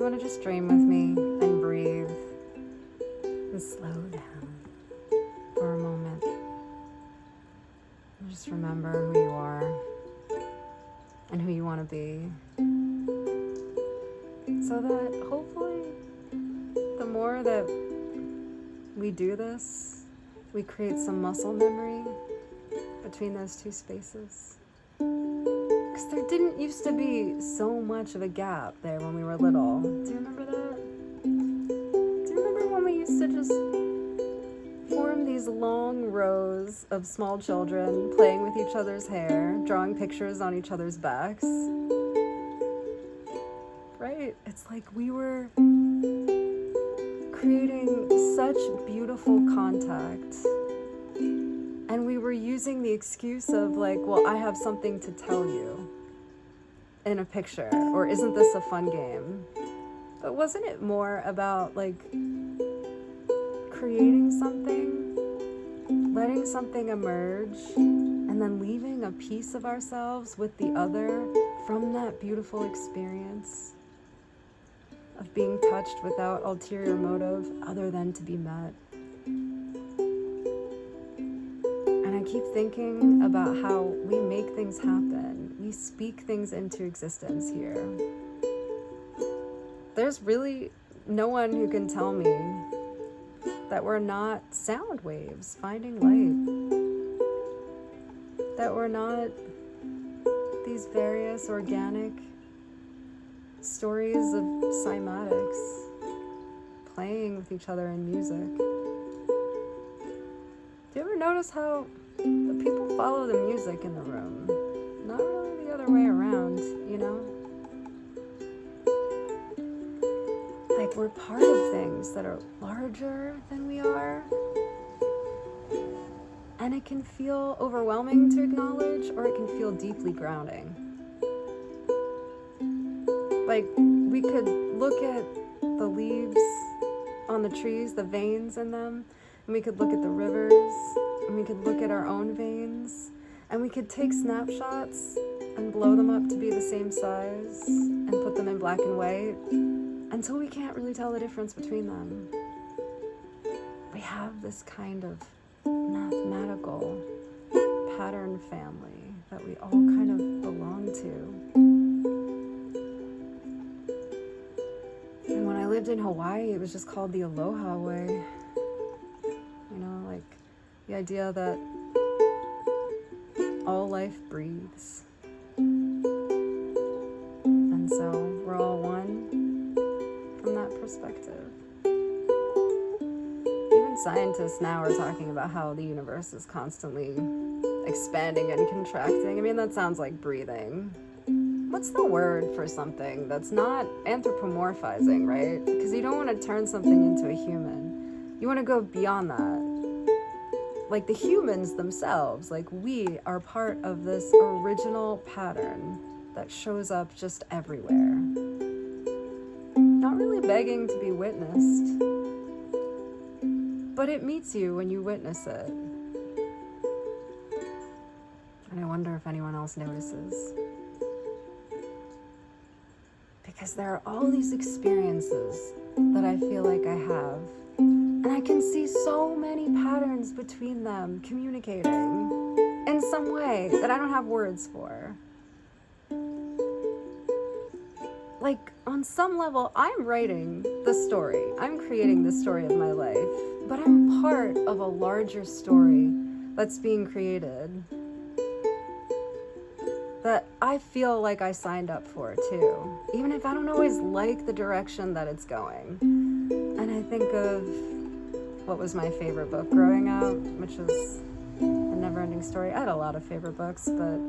you want to just dream with me and breathe and slow down for a moment? And just remember who you are and who you want to be. So that hopefully the more that we do this, we create some muscle memory between those two spaces. Because there didn't used to be so much of a gap there when we were little. Do you remember that? Do you remember when we used to just form these long rows of small children playing with each other's hair, drawing pictures on each other's backs? Right? It's like we were creating such beautiful contact. And we were using the excuse of like, well, I have something to tell you in a picture, or isn't this a fun game? But wasn't it more about like creating something, letting something emerge, and then leaving a piece of ourselves with the other from that beautiful experience of being touched without ulterior motive other than to be met? I keep thinking about how we make things happen. We speak things into existence here. There's really no one who can tell me that we're not sound waves finding light. That we're not these various organic stories of cymatics playing with each other in music. Do you ever notice how the people follow the music in the room? Not really the other way around, you know? Like we're part of things that are larger than we are. And it can feel overwhelming to acknowledge, or it can feel deeply grounding. Like we could look at the leaves on the trees, the veins in them, and we could look at the rivers, and we could look at our own veins, and we could take snapshots and blow them up to be the same size and put them in black and white until we can't really tell the difference between them. We have this kind of mathematical pattern family that we all kind of belong to. And when I lived in Hawaii, it was just called the Aloha Way. You know, like the idea that all life breathes. And so we're all one from that perspective. Even scientists now are talking about how the universe is constantly expanding and contracting. I mean, that sounds like breathing. What's the word for something that's not anthropomorphizing, right? Because you don't want to turn something into a human. You want to go beyond that. Like the humans themselves, like we are part of this original pattern that shows up just everywhere. Not really begging to be witnessed, but it meets you when you witness it. And I wonder if anyone else notices. Because there are all these experiences that I feel like I have. And I can see so many patterns between them communicating in some way that I don't have words for. Like, on some level, I'm writing the story. I'm creating the story of my life. But I'm part of a larger story that's being created that I feel like I signed up for, too. Even if I don't always like the direction that it's going. And I think of what was my favorite book growing up, which was A Never-Ending Story. I had a lot of favorite books, but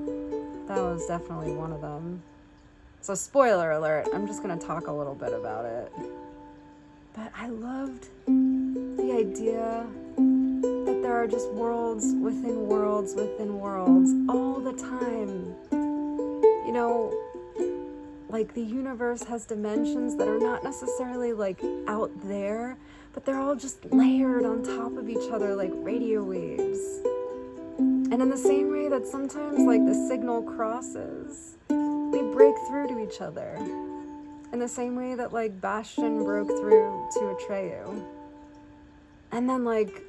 that was definitely one of them. So spoiler alert, I'm just going to talk a little bit about it. But I loved the idea that there are just worlds within worlds within worlds all the time. You know, like the universe has dimensions that are not necessarily like out there, but they're all just layered on top of each other like radio waves. And in the same way that sometimes like the signal crosses, we break through to each other. In the same way that, like, Bastion broke through to Atreyu. And then, like,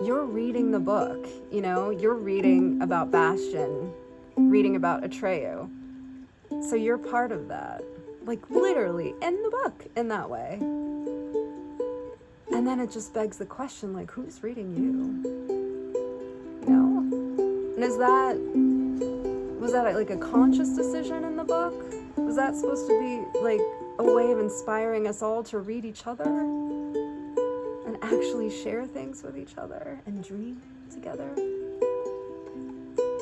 you're reading the book, you know? You're reading about Bastion, reading about Atreyu. So you're part of that. Like, literally, in the book, in that way. And then it just begs the question, like, who's reading you? You know? And was that, like, a conscious decision in the book? Was that supposed to be, like, a way of inspiring us all to read each other? And actually share things with each other and dream together?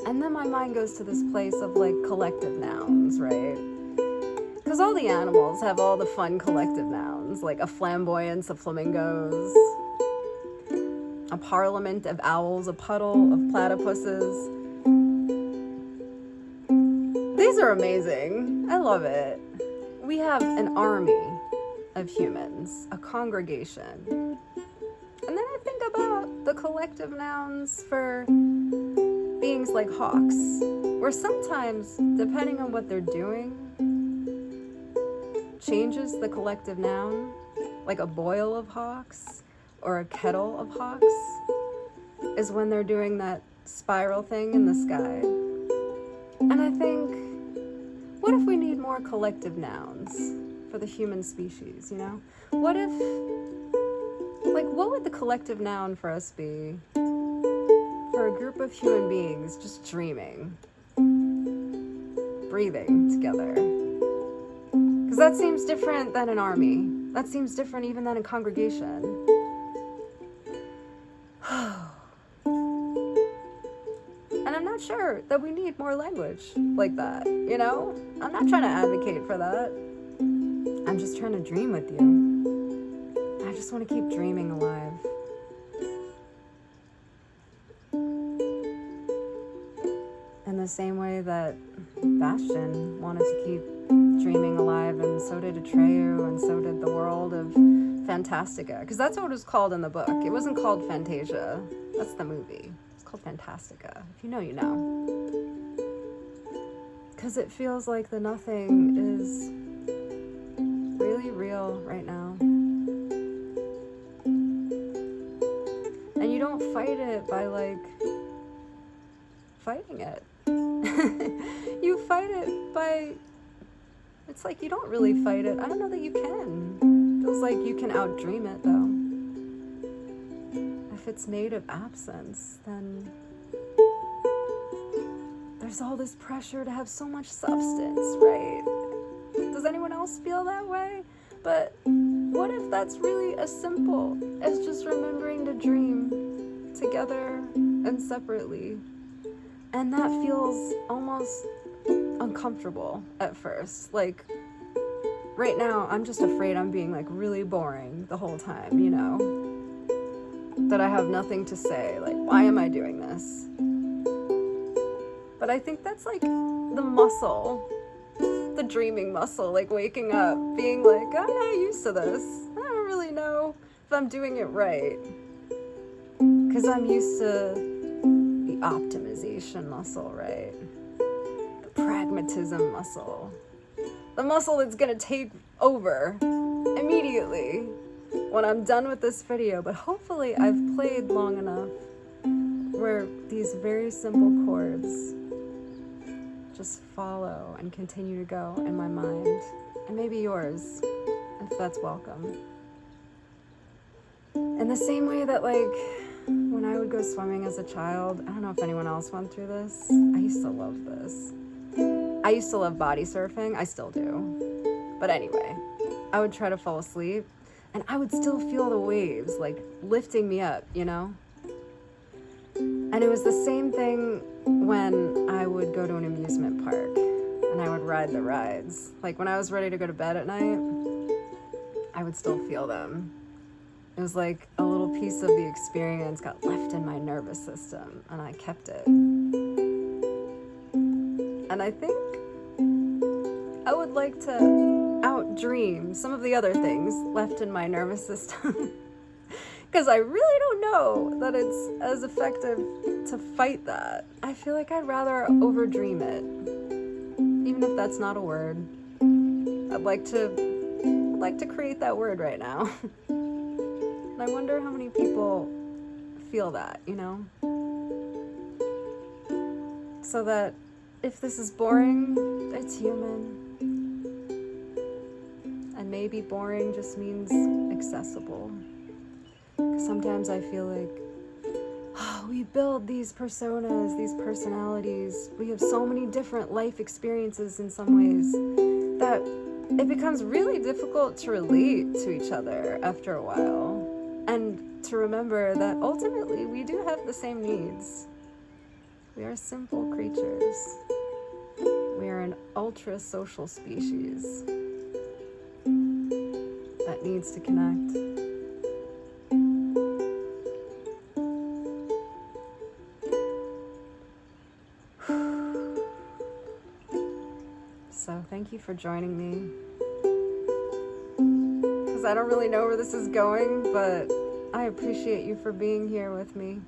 And then my mind goes to this place of, like, collective nouns, right? Because all the animals have all the fun collective nouns, like a flamboyance of flamingos, a parliament of owls, a puddle of platypuses. These are amazing. I love it. We have an army of humans, a congregation. And then I think about the collective nouns for beings like hawks, where sometimes, depending on what they're doing, changes the collective noun, like a boil of hawks or a kettle of hawks, is when they're doing that spiral thing in the sky. And I think, what if we need more collective nouns for the human species, you know? What if, like, what would the collective noun for us be for a group of human beings just dreaming, breathing together? Because that seems different than an army. That seems different even than a congregation. And I'm not sure that we need more language like that, you know? I'm not trying to advocate for that. I'm just trying to dream with you. I just want to keep dreaming alive. In the same way that Bastion wanted to keep dreaming alive, and so did Atreyu, and so did the world of Fantastica. Because that's what it was called in the book. It wasn't called Fantasia. That's the movie. It's called Fantastica. If you know, you know. Because it feels like the nothing is really real right now. And you don't fight it by, like, fighting it. You fight it by... It's like you don't really fight it. I don't know that you can. It feels like you can outdream it, though. If it's made of absence, then there's all this pressure to have so much substance, right? Does anyone else feel that way? But what if that's really as simple as just remembering to dream together and separately? And that feels almost uncomfortable at first. Like, right now, I'm just afraid I'm being, like, really boring the whole time, you know? That I have nothing to say. Like, why am I doing this? But I think that's, like, the muscle. The dreaming muscle. Like, waking up, being like, I'm not used to this. I don't really know if I'm doing it right. Because I'm used to the optimization muscle, right? Pragmatism muscle. The muscle that's gonna take over immediately when I'm done with this video. But hopefully I've played long enough where these very simple chords just follow and continue to go in my mind. And maybe yours, if that's welcome. In the same way that, like, when I would go swimming as a child, I don't know if anyone else went through this. I used to love this. I used to love body surfing. I still do. But anyway, I would try to fall asleep, and I would still feel the waves, like, lifting me up, you know? And it was the same thing when I would go to an amusement park, and I would ride the rides. Like, when I was ready to go to bed at night, I would still feel them. It was like a little piece of the experience got left in my nervous system, and I kept it. And I think I would like to outdream some of the other things left in my nervous system. Because I really don't know that it's as effective to fight that. I feel like I'd rather overdream it. Even if that's not a word. I'd like to create that word right now. And I wonder how many people feel that, you know? So that if this is boring, it's human. And maybe boring just means accessible. 'Cause sometimes I feel like, oh, we build these personas, these personalities. We have so many different life experiences in some ways that it becomes really difficult to relate to each other after a while. And to remember that ultimately we do have the same needs. We are simple creatures. We are an ultra-social species that needs to connect. So thank you for joining me. Because I don't really know where this is going, but I appreciate you for being here with me.